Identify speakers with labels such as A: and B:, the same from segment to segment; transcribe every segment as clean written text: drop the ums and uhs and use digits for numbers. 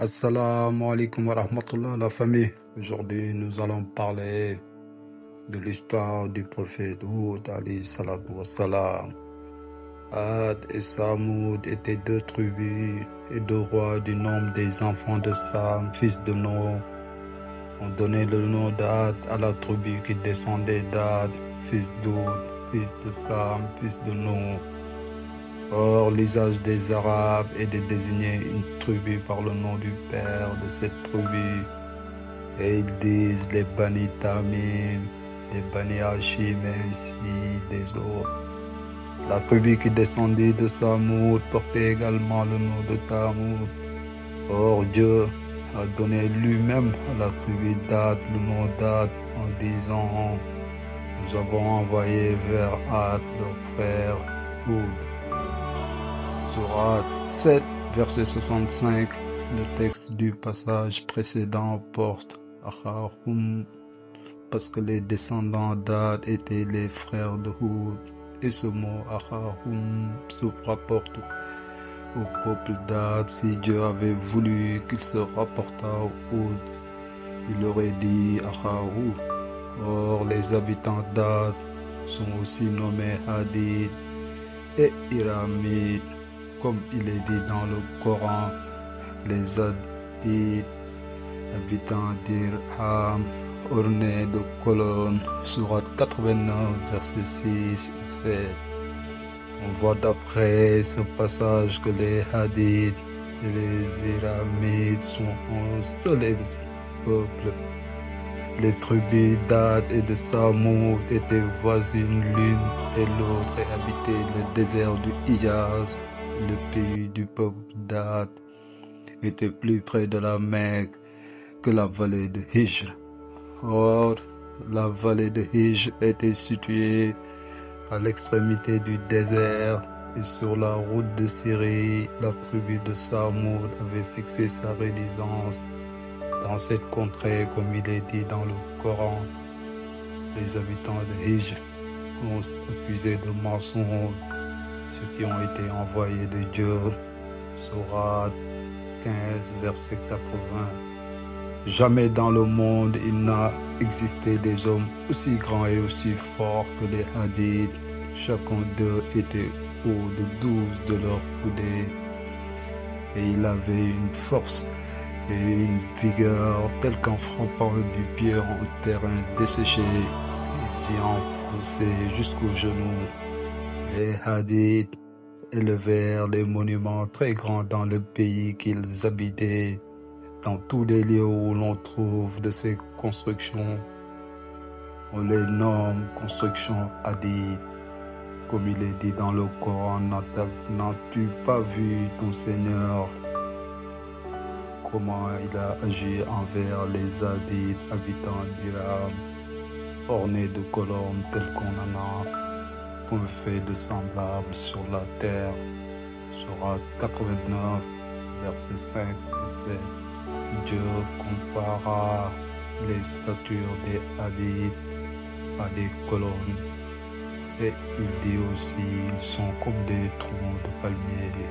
A: Assalamu alaikum wa rahmatullah, la famille. Aujourd'hui, nous allons parler de l'histoire du prophète Hud, alayhi salatu wa salam. Ad et Samoud étaient deux tribus et deux rois du nombre des enfants de Sam, fils de Noé. On donnait le nom d'Ad à la tribu qui descendait d'Ad, fils d'Hud, fils de Sam, fils de Noé. Or, l'usage des Arabes est de désigner une tribu par le nom du père de cette tribu. Et ils disent les Bani Tamim, les Bani Hashim et ainsi des autres. La tribu qui descendait de Samoud portait également le nom de Tamoud. Or, Dieu a donné lui-même à la tribu d'Ad le nom d'Ad en disant: nous avons envoyé vers Ad leur frère Hud. Sourate 7, verset 65, le texte du passage précédent porte Achahum, parce que les descendants d'Ad étaient les frères de Hud, et ce mot Achahum se rapporte au peuple d'Ad. Si Dieu avait voulu qu'il se rapportât au Hud, il aurait dit Achahu. Or, les habitants d'Ad sont aussi nommés Hadid et Iramites. Comme il est dit dans le Coran, les Hadid, habitants d'Irham, ornés de colonnes, sourate 89, versets 6 et 7. On voit d'après ce passage que les Hadid et les Iramites sont un seul peuple. Les tribus d'Ad et de Samoud étaient voisines l'une et l'autre et habitaient le désert du Hijaz. Le pays du peuple d'Ad était plus près de la Mecque que la vallée de Hijr. Or, la vallée de Hijr était située à l'extrémité du désert et sur la route de Syrie. La tribu de Samoud avait fixé sa résidence dans cette contrée, comme il est dit dans le Coran. Les habitants de Hijr ont accusé de mensonges ceux qui ont été envoyés de Dieu. Sourate 15, verset 80. Jamais dans le monde il n'a existé des hommes aussi grands et aussi forts que les Hadid. Chacun d'eux était haut de 12 de leur coudée. Et il avait une force et une vigueur telle qu'en frappant du pied en terrain desséché, ils s'y enfonçaient jusqu'aux genoux. Les Hadid élevèrent des monuments très grands dans le pays qu'ils habitaient. Dans tous les lieux où l'on trouve de ces constructions, on les nomme constructions Hadid. Comme il est dit dans le Coran, n'as-tu pas vu ton Seigneur comment il a agi envers les Hadid, habitants d'Iram, ornés de colonnes telles qu'on en a point fait de semblable sur la terre. Sourate 89, verset 5 et 7. Dieu compara les statures des Hadid à des colonnes. Et il dit aussi, ils sont comme des troncs de palmiers.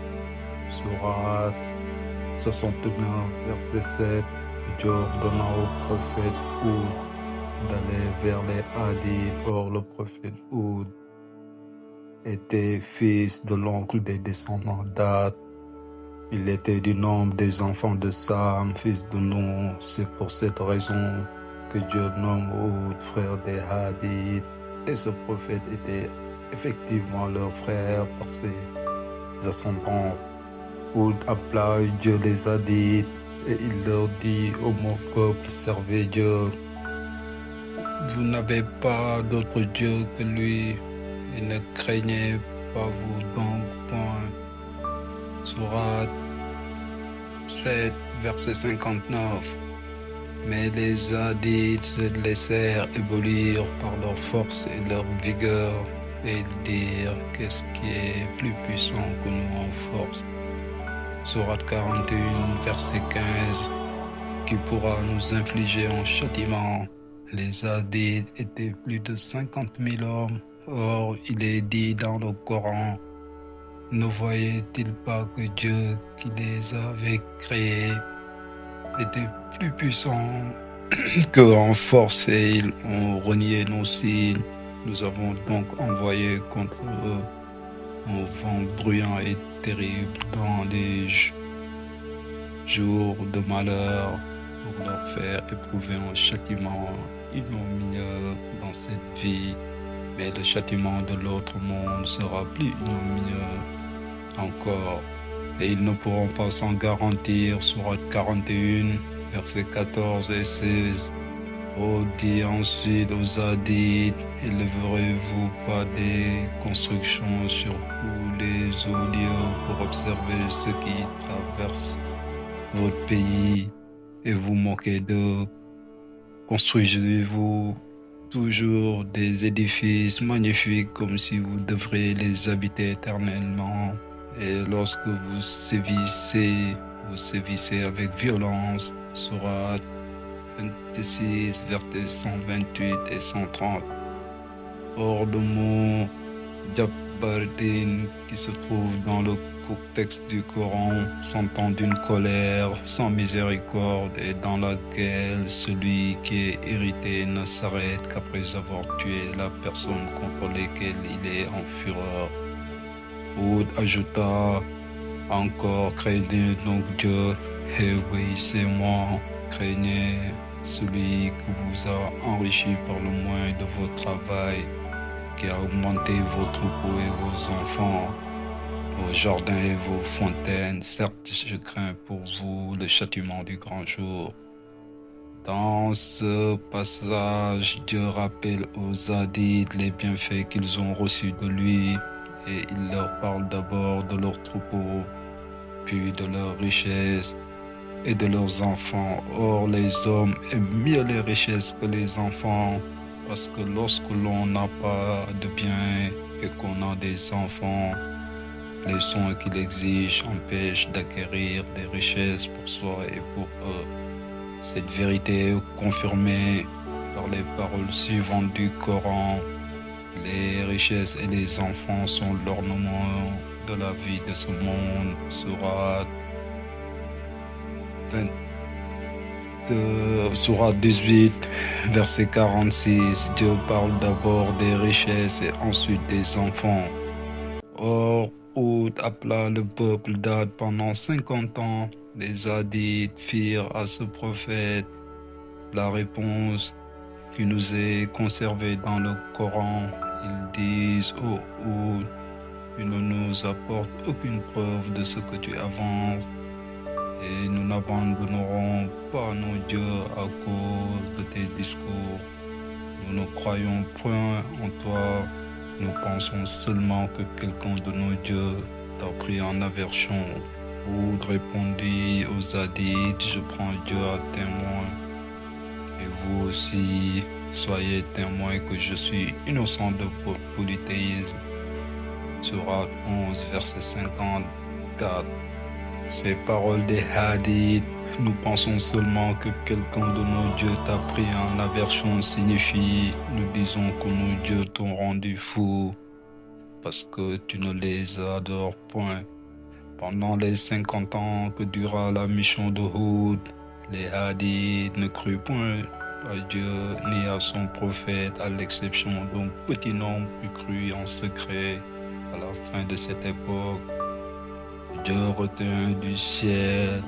A: Sourate 69, verset 7. Dieu ordonna au prophète Hud d'aller vers les Hadid. Or, le prophète Hud était fils de l'oncle des descendants d'Ad. Il était du nombre des enfants de Sam, fils de Noé. C'est pour cette raison que Dieu nomme Hud frère des Hadid. Et ce prophète était effectivement leur frère par ses ascendants. Hud appela Dieu les Hadid et il leur dit: ô mon peuple, servez Dieu. Vous n'avez pas d'autre Dieu que lui. Et ne craignez pas vous donc point. Sourate 7, verset 59. Mais les Hadid se laissèrent éblouir par leur force et leur vigueur, et ils dirent: qu'est-ce qui est plus puissant que nous en force? Sourate 41, verset 15. Qui pourra nous infliger un châtiment? Les Hadid étaient plus de 50 000 hommes. Or, il est dit dans le Coran: ne voyait-il pas que Dieu qui les avait créés étaient plus puissants que en force et ils ont renié nos signes. Nous avons donc envoyé contre eux un vent bruyant et terrible dans les jours de malheur pour leur faire éprouver un châtiment ignominieux dans cette vie. Mais le châtiment de l'autre monde sera plus ignominieux encore. Et ils ne pourront pas s'en garantir. Sourate 41, versets 14 et 16. Oh, dit ensuite aux Hadiths, élèverez-vous pas des constructions sur tous les hauts lieux pour observer ce qui traverse votre pays et vous moquez d'eux? Construisez-vous toujours des édifices magnifiques comme si vous devriez les habiter éternellement. Et lorsque vous sévissez avec violence. Sourate 26, versets 128 et 130. Or, le mot Jabbardin qui se trouve dans le texte du Coran s'entend d'une colère sans miséricorde et dans laquelle celui qui est irrité ne s'arrête qu'après avoir tué la personne contre laquelle il est en fureur. Hud ajouta encore, craignez donc Dieu et obéissez-moi, craignez celui qui vous a enrichi par le moyen de votre travail, qui a augmenté vos troupeaux et vos enfants, vos jardins et vos fontaines. Certes, je crains pour vous le châtiment du grand jour. Dans ce passage, Dieu rappelle aux Hadiths les bienfaits qu'ils ont reçus de lui et il leur parle d'abord de leurs troupeaux, puis de leurs richesses et de leurs enfants. Or, les hommes aiment mieux les richesses que les enfants, parce que lorsque l'on n'a pas de biens et qu'on a des enfants, les soins qu'il exige empêchent d'acquérir des richesses pour soi et pour eux. Cette vérité est confirmée par les paroles suivantes du Coran. Les richesses et les enfants sont l'ornement de la vie de ce monde. Sourate 18, verset 46. Dieu parle d'abord des richesses et ensuite des enfants. Or, Hud appela le peuple d'Ad pendant 50 ans. Les Hadiths firent à ce prophète la réponse qui nous est conservée dans le Coran. Ils disent: oh Hud, tu ne nous apportes aucune preuve de ce que tu avances, et nous n'abandonnerons pas nos dieux à cause de tes discours. Nous ne croyons point en toi, nous pensons seulement que quelqu'un de nos dieux t'a pris en aversion. Hud répondit aux Hadiths: je prends Dieu à témoin, et vous aussi soyez témoins que je suis innocent de polythéisme. Sourate 11, verset 54. Ces paroles des Hadiths, nous pensons seulement que quelqu'un de nos dieux t'a pris en aversion, signifie: nous disons que nos dieux t'ont rendu fou parce que tu ne les adores point. Pendant les 50 ans que dura la mission de Hud, les Hadiths ne crurent point à Dieu ni à son prophète, à l'exception d'un petit nombre qui crut en secret. À la fin de cette époque, Dieu retint du ciel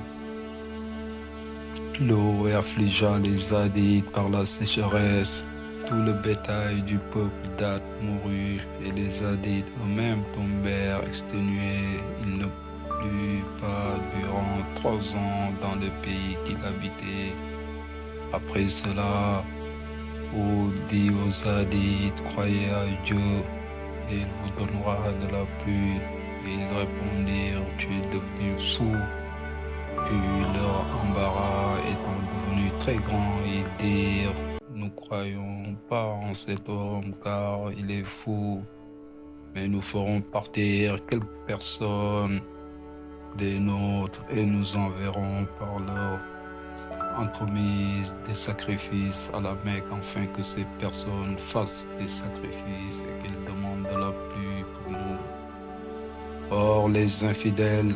A: l'eau et affligea les Hadiths par la sécheresse. Tout le bétail du peuple d'Ad mourut et les Hadiths eux-mêmes tombèrent exténués. Ils ne plut pas durant 3 ans dans le pays qu'il habitait. Après cela, Hud dit aux Hadiths: croyez à Dieu et il vous donnera de la pluie. Et ils répondirent: tu es devenu fou. Puis leur embarras étant devenu très grand, ils dirent: nous ne croyons pas en cet homme car il est fou, mais nous ferons partir quelques personnes des nôtres et nous enverrons par leur entremise des sacrifices à la Mecque, afin que ces personnes fassent des sacrifices et qu'elles demandent de la pluie pour nous. Or, les infidèles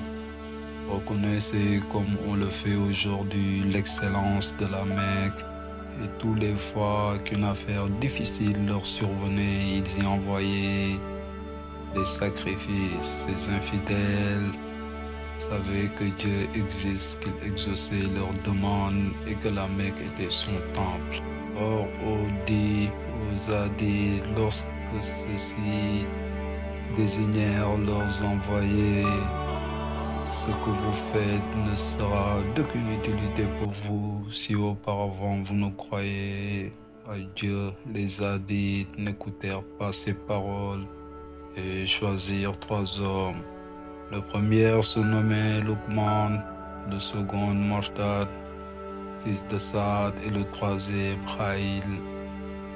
A: Reconnaissez comme on le fait aujourd'hui l'excellence de la Mecque et tous les fois qu'une affaire difficile leur survenait, ils y envoyaient des sacrifices. Ces infidèles savaient que Dieu existe, qu'il exauçait leurs demandes et que la Mecque était son temple. Or, aux Hadiths, lorsque ceux-ci désignèrent leurs envoyés, ce que vous faites ne sera d'aucune utilité pour vous si auparavant vous ne croyez à Dieu. Les Hadiths n'écoutèrent pas ces paroles et choisirent 3 hommes. Le premier se nommait Luqman, le second Mortad, fils de Saad, et le troisième Khaïl.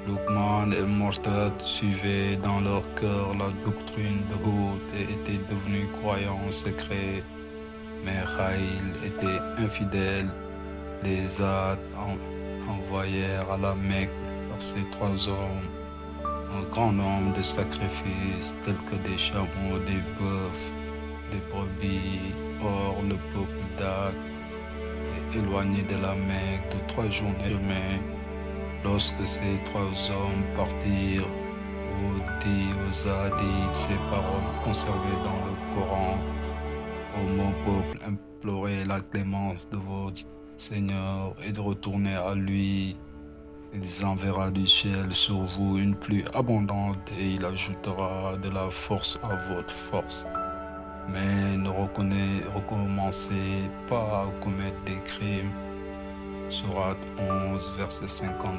A: Luqman et Mortad suivaient dans leur cœur la doctrine de Hud et étaient devenus croyants en secret. Mais Khaïl était infidèle. Les Had envoyèrent à la Mecque par ces 3 hommes un grand nombre de sacrifices tels que des chameaux, des bœufs, des brebis. Or, le peuple d'Had est éloigné de la Mecque de 3 journées de chemin. Lorsque ces 3 hommes partirent, aux Hadiths ces paroles conservées dans le Coran: ô mon peuple, implorez la clémence de votre Seigneur et de retourner à lui. Il enverra du ciel sur vous une pluie abondante et il ajoutera de la force à votre force. Mais ne recommencez pas à commettre des crimes. Sourate 11, verset 52.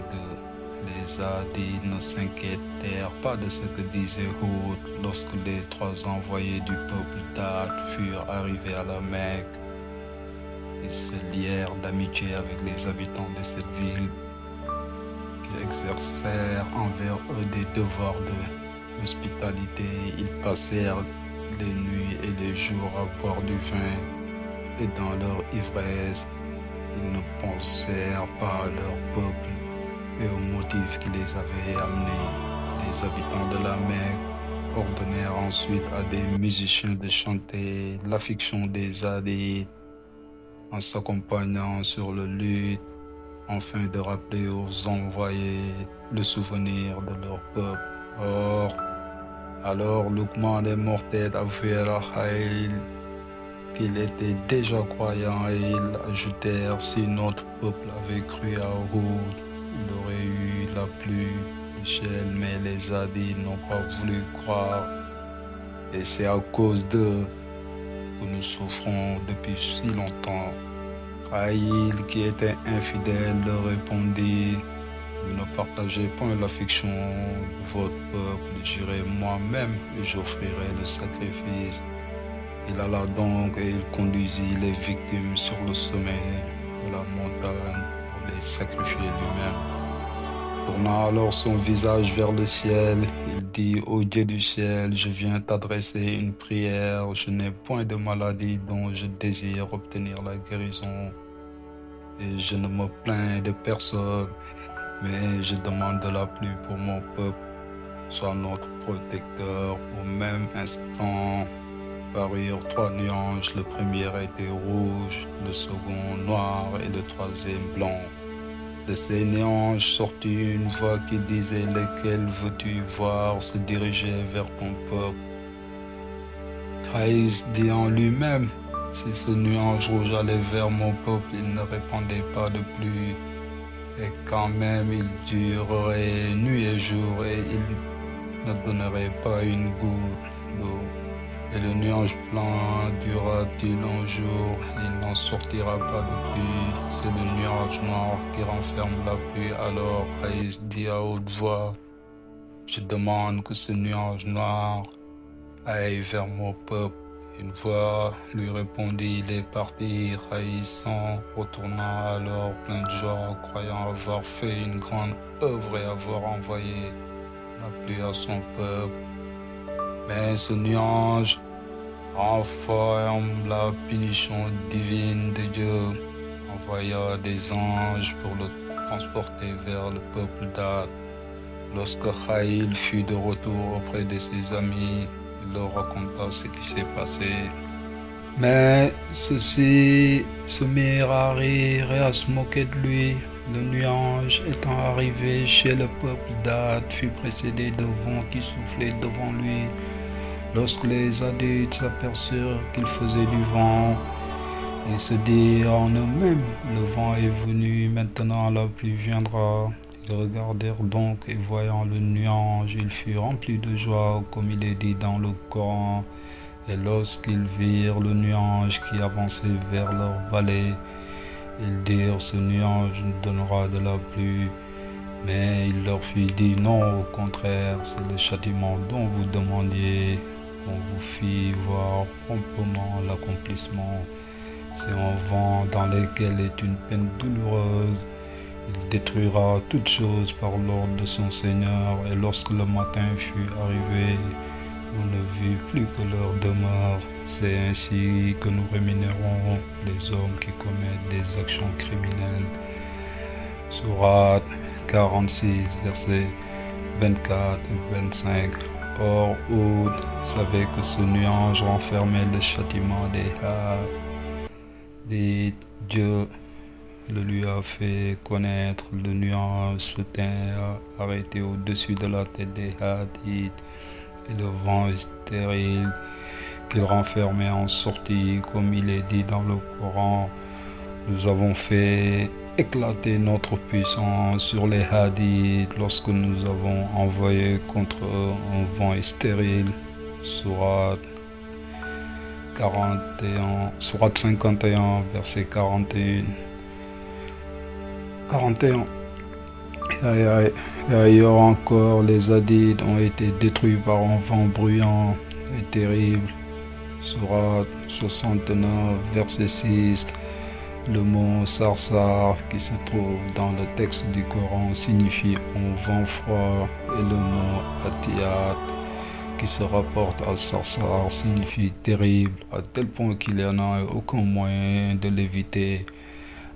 A: Les Hadiths ne s'inquiétèrent pas de ce que disait Hud lorsque les 3 envoyés du peuple d'Had furent arrivés à la Mecque. Ils se lièrent d'amitié avec les habitants de cette ville, qui exercèrent envers eux des devoirs d'hospitalité. Ils passèrent les nuits et les jours à boire du vin, et dans leur ivresse, ils ne pensèrent pas à leur peuple et aux motifs qui les avaient amenés. Les habitants de la Mecque ordonnèrent ensuite à des musiciens de chanter la fiction des Hadiths en s'accompagnant sur le luth, afin de rappeler aux envoyés le souvenir de leur peuple. Alors Luqman et Mortad avouèrent à Khaïl qu'il était déjà croyant et ils ajoutèrent: si notre peuple avait cru à Hud, il aurait eu la pluie du ciel, mais les Hadiths n'ont pas voulu croire et c'est à cause d'eux que nous souffrons depuis si longtemps. Khaïl, qui était infidèle, leur répondit: vous ne partagez point l'affection de votre peuple, j'irai moi-même et j'offrirai le sacrifice. Il alla donc et il conduisit les victimes sur le sommet de la montagne pour les sacrifier lui-même. Tournant alors son visage vers le ciel, il dit: ô Dieu du ciel, je viens t'adresser une prière. Je n'ai point de maladie dont je désire obtenir la guérison, et je ne me plains de personne, mais je demande de la pluie pour mon peuple. Sois notre protecteur. Au même instant parurent 3 nuages. Le premier était rouge, le second noir et le troisième blanc. De ces nuages sortit une voix qui disait: lesquels veux-tu voir se diriger vers ton peuple? Khaïl dit en lui-même: si ce nuage rouge allait vers mon peuple, il ne répandait pas de pluie, et quand même il durerait nuit et jour, et il ne donnerait pas une goutte d'eau. Et le nuage blanc durera-t-il un jour? Il n'en sortira pas de pluie. C'est le nuage noir qui renferme la pluie. Alors Khaïl dit à haute voix: je demande que ce nuage noir aille vers mon peuple. Une voix lui répondit: il est parti. Khaïl s'en retourna alors plein de joie, croyant avoir fait une grande œuvre et avoir envoyé la pluie à son peuple. Mais ce nuage renferme la punition divine de Dieu, envoya des anges pour le transporter vers le peuple d'Had. Lorsque Khaïl fut de retour auprès de ses amis, il leur raconta ce qui s'est passé. Mais ceux-ci se mirent à rire et à se moquer de lui. Le nuage étant arrivé chez le peuple d'Ad fut précédé de vent qui soufflait devant lui. Lorsque les adultes s'aperçurent qu'il faisait du vent, ils se dirent en eux-mêmes, le vent est venu, maintenant la pluie viendra. Ils regardèrent donc et voyant le nuage, ils furent remplis de joie, comme il est dit dans le Coran. Et lorsqu'ils virent le nuage qui avançait vers leur vallée, ils dirent, ce nuage nous donnera de la pluie. Mais il leur fut dit, non, au contraire, c'est le châtiment dont vous demandiez. On vous fit voir promptement l'accomplissement. C'est un vent dans lequel est une peine douloureuse. Il détruira toutes choses par l'ordre de son Seigneur. Et lorsque le matin fut arrivé, on ne vit plus que leur demeure. C'est ainsi que nous rémunérons les hommes qui commettent des actions criminelles. Sourate 46, versets 24 et 25. Or, Oud savait que ce nuage renfermait le châtiment des Hadith. Dieu le lui a fait connaître. Le nuage se tint arrêté au-dessus de la tête des Hadith, et le vent stérile qu'il renfermait en sortit, comme il est dit dans le Coran. Nous avons fait éclater notre puissance sur les Hadith lorsque nous avons envoyé contre eux un vent stérile. Sourate 51, verset 41. Et ailleurs encore, les Hadith ont été détruits par un vent bruyant et terrible. Sourate 69, verset 6. Le mot sarsar qui se trouve dans le texte du Coran signifie un vent froid, et le mot atiyat qui se rapporte à sarsar signifie terrible, à tel point qu'il n'y en a aucun moyen de l'éviter.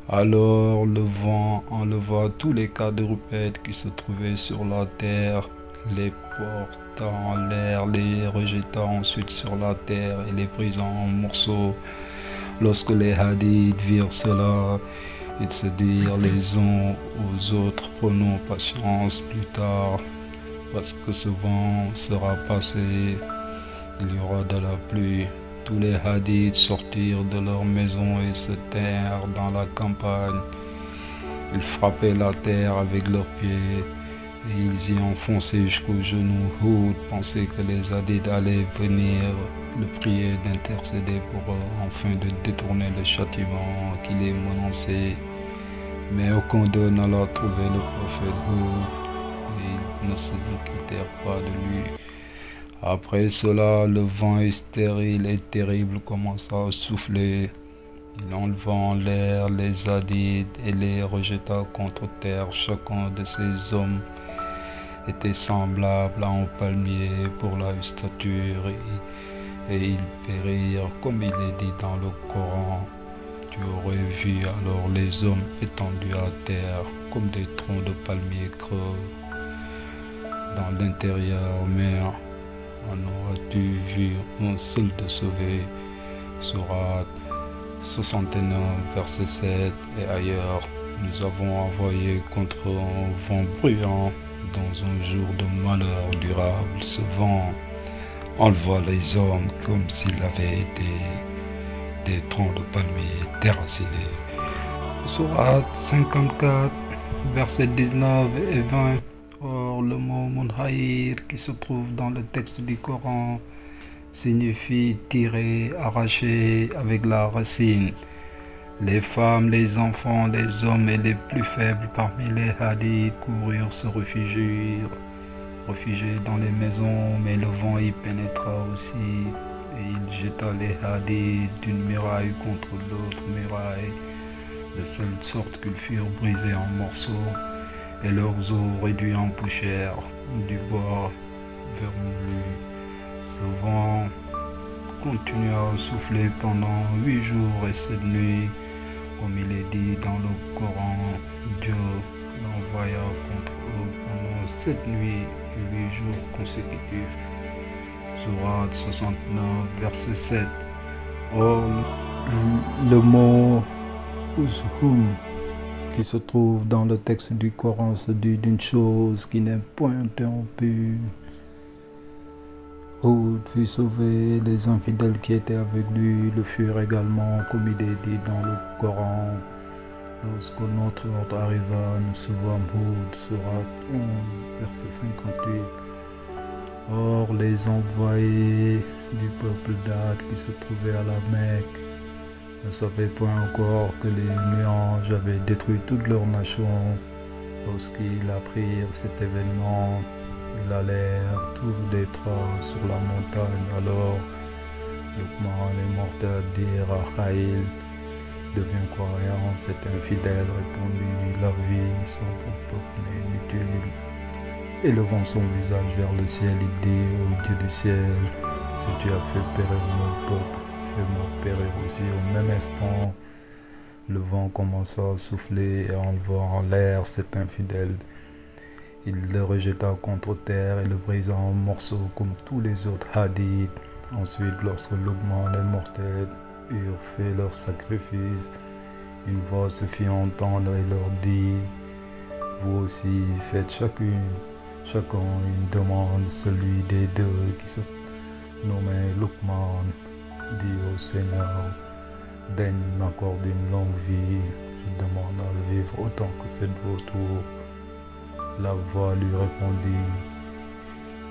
A: Alors le vent enleva tous les quadrupèdes qui se trouvaient sur la terre, les porta en l'air, les rejeta ensuite sur la terre et les brisa en morceaux. Lorsque les Hadith virent cela, ils se dirent les uns aux autres, prenons patience plus tard, parce que ce vent sera passé, il y aura de la pluie. Tous les Hadiths sortirent de leur maison et se tinrent dans la campagne. Ils frappaient la terre avec leurs pieds et ils y enfonçaient jusqu'aux genoux. Houd pensait que les Hadiths allaient venir le prier d'intercéder pour eux afin de détourner le châtiment qui les menaçait. Mais aucun d'eux n'alla trouver le prophète Houd et ils ne se quittèrent pas de lui. Après cela, le vent stérile et terrible commença à souffler. Il enleva en l'air les Hadiths et les rejeta contre terre. Chacun de ces hommes était semblable à un palmier pour la stature, et ils périrent comme il est dit dans le Coran. Tu aurais vu alors les hommes étendus à terre comme des troncs de palmiers creux dans l'intérieur, mais en auras-tu vu un seul de sauvé? Sourate 69, verset 7 et ailleurs. Nous avons envoyé contre un vent bruyant dans un jour de malheur durable. Ce vent enleva les hommes comme s'ils avaient été des troncs de palmiers déracinés. Sourate 54, versets 19 et 20. Or, le mot Munhayir qui se trouve dans le texte du Coran signifie tirer, arracher avec la racine. Les femmes, les enfants, les hommes et les plus faibles parmi les Hadiths coururent se réfugier dans les maisons, mais le vent y pénétra aussi, et il jeta les Hadiths d'une muraille contre l'autre muraille, de telle sorte qu'ils furent brisés en morceaux, et leurs os réduits en poussière, du bois vermoulu. Ce vent continua à souffler pendant 8 jours et 7 nuits, comme il est dit dans le Coran. Dieu l'envoya contre eux pendant 7 nuits et 8 jours consécutifs. Sourate 69, verset 7. Or, le mot Uzhum qui se trouve dans le texte du Coran se dit d'une chose qui n'est point interrompue. Hud fut sauvé, les infidèles qui étaient avec lui le furent également, comme il est dit dans le Coran. Lorsque notre ordre arriva, nous sauvâmes Hud, sourate 11, verset 58. Or, les envoyés du peuple d'Ad qui se trouvaient à la Mecque ne savaient point encore que les nuages avaient détruit toute leur nation. Lorsqu'ils apprirent cet événement, ils allèrent tous les trois sur la montagne. Alors, Luqman et Mortad dirent à Khaïl, devient croyant, cet infidèle, répondit, la vie sans ton peuple n'est inutile. Élevant son visage vers le ciel, il dit, ô Dieu du ciel, si tu as fait périr mon peuple, fais-moi périr aussi. Au même instant, le vent commença à souffler et enlevant en l'air cet infidèle. Il le rejeta contre terre et le brisa en morceaux comme tous les autres hadiths. Ensuite, lorsque Luqman et Mortad eurent fait leur sacrifice, une voix se fit entendre et leur dit, vous aussi faites chacun une demande. Celui des deux qui se nommait Luqman dit au Seigneur, daigne m'accorder une longue vie, je demande à vivre autant que 7 vautours. La voix lui répondit,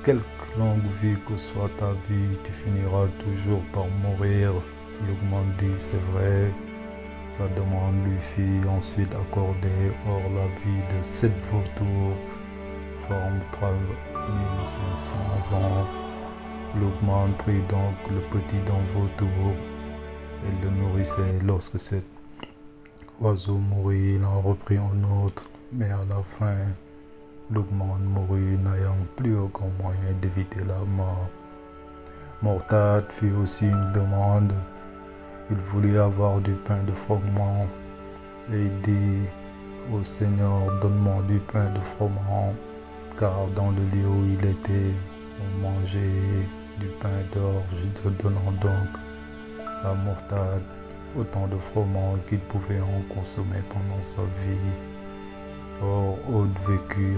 A: quelque longue vie que soit ta vie, tu finiras toujours par mourir. Luqman dit, c'est vrai. Sa demande lui fut ensuite accordée. Or, la vie de 7 vautours forme 3500 ans. Luqman prit donc le petit d'un vautour et le nourrissait. Lorsque cet oiseau mourut, il en reprit un autre, mais à la fin, Luqman mourut, n'ayant plus aucun moyen d'éviter la mort. Mortad fit aussi une demande. Il voulut avoir du pain de froment et il dit au Seigneur, donne-moi du pain de froment, car dans le lieu où il était, on mangeait du pain d'orge, donnant donc à Mortad autant de froment qu'il pouvait en consommer pendant sa vie. Or, Hud vécut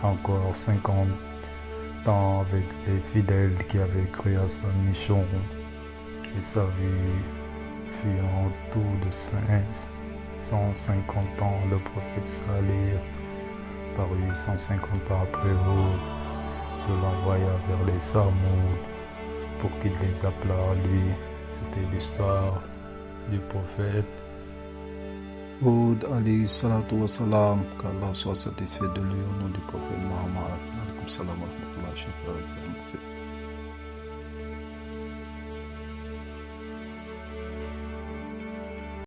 A: encore 50 ans avec les fidèles qui avaient cru à sa mission, et sa vie fut en tout de 150 ans. Le prophète Salih parut 150 ans après Hud, de l'envoya vers les Samoud pour qu'il les appelât à lui. C'était l'histoire du prophète Hud alayhi salatu wa salam, qu'Allah soit satisfait de lui au nom du prophète Muhammad. Alaykum salam wa rahmatullahi wa barakatuh.